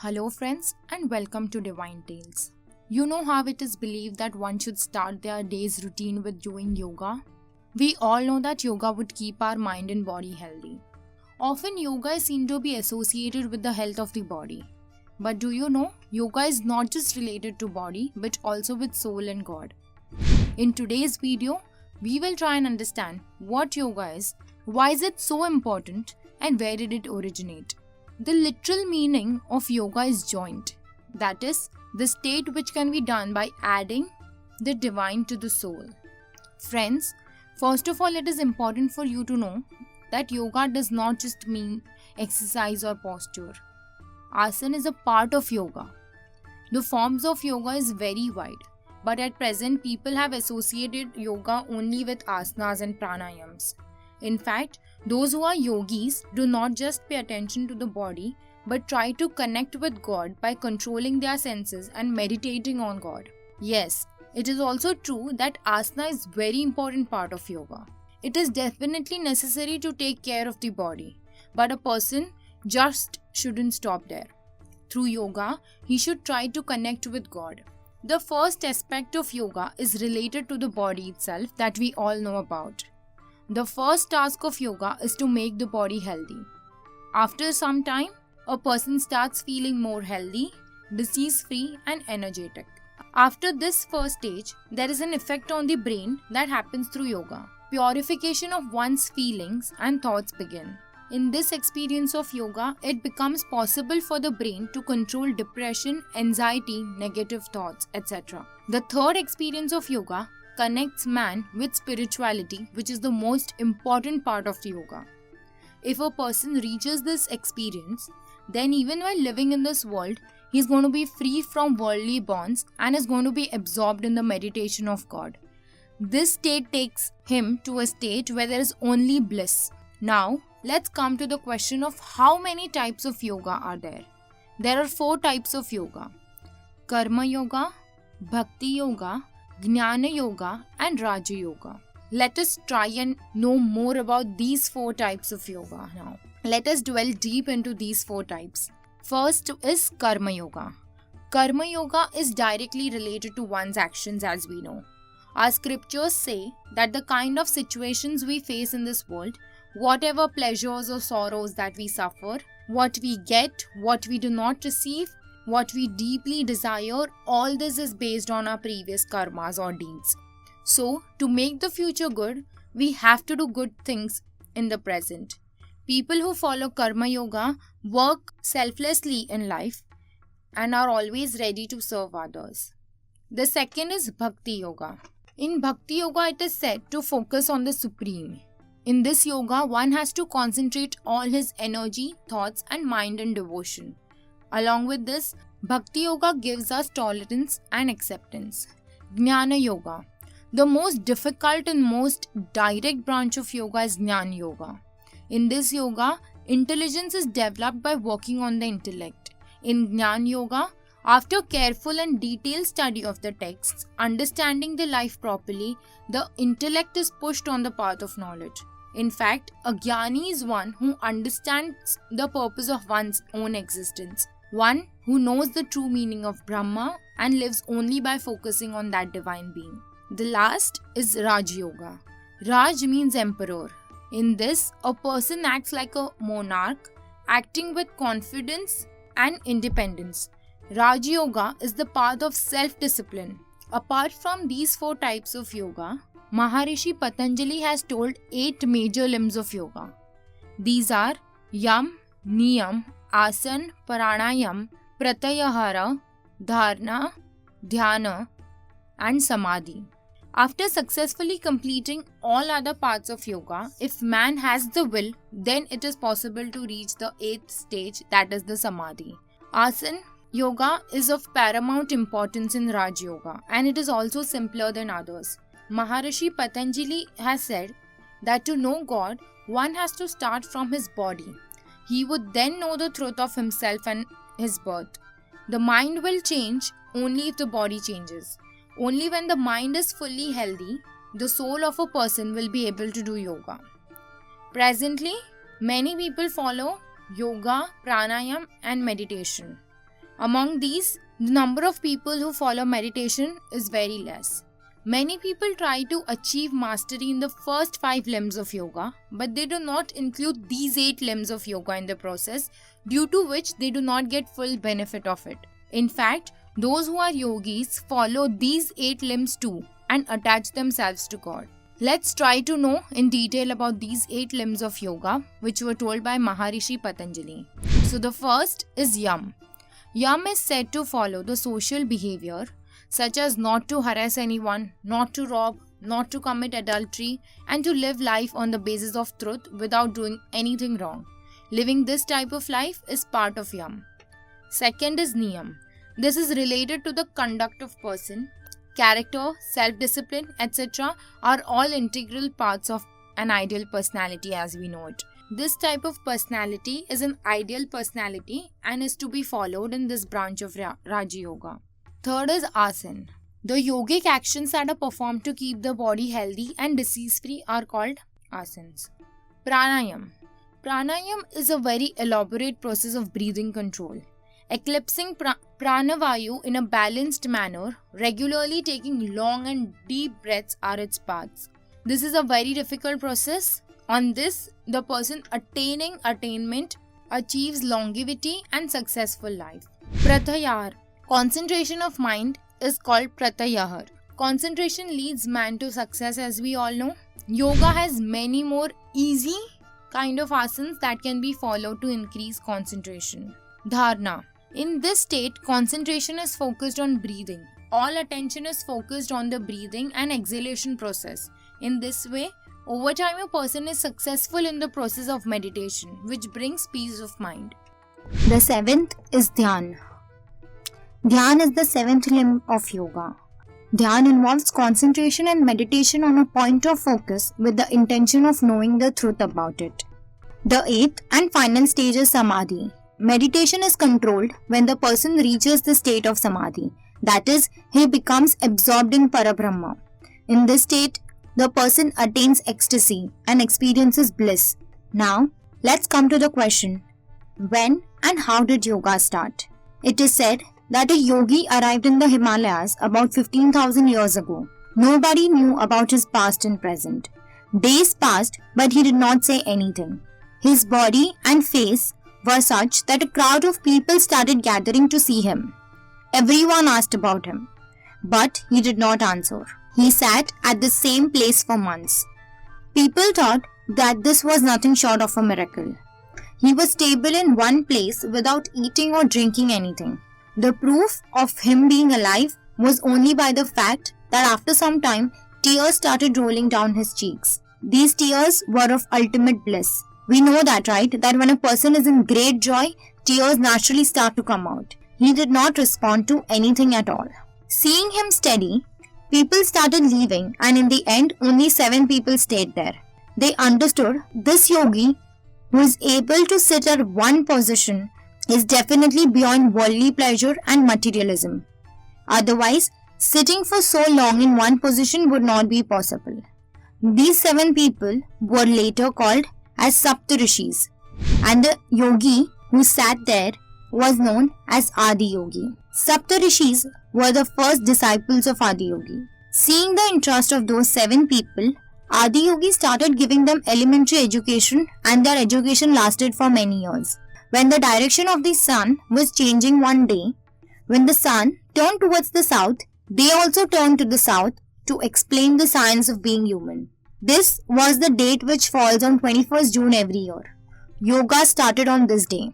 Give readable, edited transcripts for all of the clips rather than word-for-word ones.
Hello, friends, and welcome to Divine Tales. You know how it is believed that one should start their day's routine with doing yoga? We all know that yoga would keep our mind and body healthy. Often, yoga is seen to be associated with the health of the body. But do you know, yoga is not just related to body but also with soul and God. In today's video, we will try and understand what yoga is, why is it so important, and where did it originate. The literal meaning of yoga is joint, that is, the state which can be done by adding the divine to the soul. Friends, first of all, it is important for you to know that yoga does not just mean exercise or posture. Asana is a part of yoga. The forms of yoga is very wide, but at present people have associated yoga only with asanas and pranayams. In fact, those who are yogis do not just pay attention to the body but try to connect with God by controlling their senses and meditating on God. Yes, it is also true that asana is very important part of yoga. It is definitely necessary to take care of the body, but a person just shouldn't stop there. Through yoga, he should try to connect with God. The first aspect of yoga is related to the body itself that we all know about. The first task of yoga is to make the body healthy. After some time, a person starts feeling more healthy, disease-free and energetic. After this first stage, there is an effect on the brain that happens through yoga. Purification of one's feelings and thoughts begin. In this experience of yoga, it becomes possible for the brain to control depression, anxiety, negative thoughts, etc. The third experience of yoga connects man with spirituality, which is the most important part of yoga. If a person reaches this experience, then even while living in this world, he is going to be free from worldly bonds and is going to be absorbed in the meditation of God. This state takes him to a state where there is only bliss. Now, let's come to the question of how many types of yoga are there. There are 4 types of yoga: Karma Yoga, Bhakti Yoga, Jnana Yoga and Raja Yoga. Let us try and know more about these 4 types of yoga now. Let us dwell deep into these 4 types. First is Karma Yoga. Karma Yoga is directly related to one's actions, as we know. Our scriptures say that the kind of situations we face in this world, whatever pleasures or sorrows that we suffer, what we get, what we do not receive, what we deeply desire, all this is based on our previous karmas or deeds. So, to make the future good, we have to do good things in the present. People who follow Karma Yoga work selflessly in life and are always ready to serve others. The second is Bhakti Yoga. In Bhakti Yoga, it is said to focus on the Supreme. In this yoga, one has to concentrate all his energy, thoughts and mind in devotion. Along with this, Bhakti Yoga gives us tolerance and acceptance. Jnana Yoga. The most difficult and most direct branch of yoga is Jnana Yoga. In this yoga, intelligence is developed by working on the intellect. In Jnana Yoga, after careful and detailed study of the texts, understanding the life properly, the intellect is pushed on the path of knowledge. In fact, a jnani is one who understands the purpose of one's own existence. One who knows the true meaning of Brahma and lives only by focusing on that divine being. The last is Raj Yoga. Raj means emperor. In this, a person acts like a monarch, acting with confidence and independence. Raj Yoga is the path of self-discipline. Apart from these 4 types of yoga, Maharishi Patanjali has told 8 major limbs of yoga. These are Yam, Niyam, Asana, Pranayam, Pratyahara, Dharana, Dhyana and Samadhi. After successfully completing all other parts of yoga, if man has the will, then it is possible to reach the 8th stage, that is the Samadhi. Asana Yoga is of paramount importance in Raj Yoga and it is also simpler than others. Maharishi Patanjali has said that to know God, one has to start from his body. He would then know the truth of himself and his birth. The mind will change only if the body changes. Only when the mind is fully healthy, the soul of a person will be able to do yoga. Presently, many people follow yoga, pranayam and meditation. Among these, the number of people who follow meditation is very less. Many people try to achieve mastery in the first 5 limbs of yoga, but they do not include these 8 limbs of yoga in the process, due to which they do not get full benefit of it. In fact, those who are yogis follow these 8 limbs too and attach themselves to God. Let's try to know in detail about these 8 limbs of yoga, which were told by Maharishi Patanjali. So the first is Yam. Yam is said to follow the social behavior such as not to harass anyone, not to rob, not to commit adultery, and to live life on the basis of truth without doing anything wrong. Living this type of life is part of Yam. Second is Niyam. This is related to the conduct of person. Character, self-discipline, etc. are all integral parts of an ideal personality as we know it. This type of personality is an ideal personality and is to be followed in this branch of Raja Yoga. Third is Asan. The yogic actions that are performed to keep the body healthy and disease-free are called asanas. Pranayam. Pranayam is a very elaborate process of breathing control. Eclipsing pranavayu in a balanced manner, regularly taking long and deep breaths are its paths. This is a very difficult process. On this, the person attaining attainment achieves longevity and successful life. Pratyahar. Concentration of mind is called pratyahar. Concentration leads man to success, as we all know. Yoga has many more easy kind of asanas that can be followed to increase concentration. Dharana. In this state, concentration is focused on breathing. All attention is focused on the breathing and exhalation process. In this way, over time a person is successful in the process of meditation, which brings peace of mind. The 7th is Dhyan. Dhyan is the 7th limb of yoga. Dhyan involves concentration and meditation on a point of focus with the intention of knowing the truth about it. The 8th and final stage is Samadhi. Meditation is controlled when the person reaches the state of Samadhi. That is, he becomes absorbed in Parabrahma. In this state, the person attains ecstasy and experiences bliss. Now, let's come to the question, when and how did yoga start? It is said that a yogi arrived in the Himalayas about 15,000 years ago. Nobody knew about his past and present. Days passed, but he did not say anything. His body and face were such that a crowd of people started gathering to see him. Everyone asked about him, but he did not answer. He sat at the same place for months. People thought that this was nothing short of a miracle. He was stable in one place without eating or drinking anything. The proof of him being alive was only by the fact that after some time, tears started rolling down his cheeks. These tears were of ultimate bliss. We know that, right? That when a person is in great joy, tears naturally start to come out. He did not respond to anything at all. Seeing him steady, people started leaving, and in the end, only 7 people stayed there. They understood this yogi, who is able to sit at one position, is definitely beyond worldly pleasure and materialism. Otherwise, sitting for so long in one position would not be possible. These 7 people were later called as Saptarishis, and the yogi who sat there was known as Adi Yogi. Saptarishis were the first disciples of Adi Yogi. Seeing the interest of those 7 people, Adi Yogi started giving them elementary education, and their education lasted for many years. When the direction of the sun was changing one day, when the sun turned towards the south, they also turned to the south to explain the science of being human. This was the date which falls on 21st June every year. Yoga started on this day.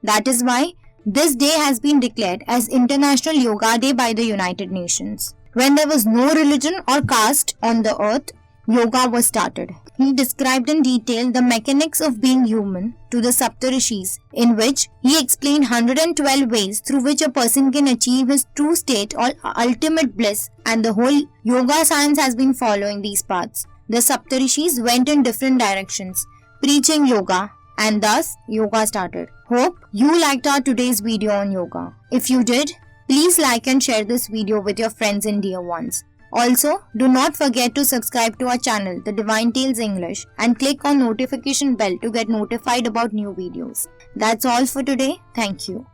That is why this day has been declared as International Yoga Day by the United Nations. When there was no religion or caste on the earth, yoga was started. He described in detail the mechanics of being human to the Saptarishis, in which he explained 112 ways through which a person can achieve his true state or ultimate bliss, and the whole yoga science has been following these paths. The Saptarishis went in different directions, preaching yoga, and thus yoga started. Hope you liked our today's video on yoga. If you did, please like and share this video with your friends and dear ones. Also, do not forget to subscribe to our channel, The Divine Tales English, and click on notification bell to get notified about new videos. That's all for today. Thank you.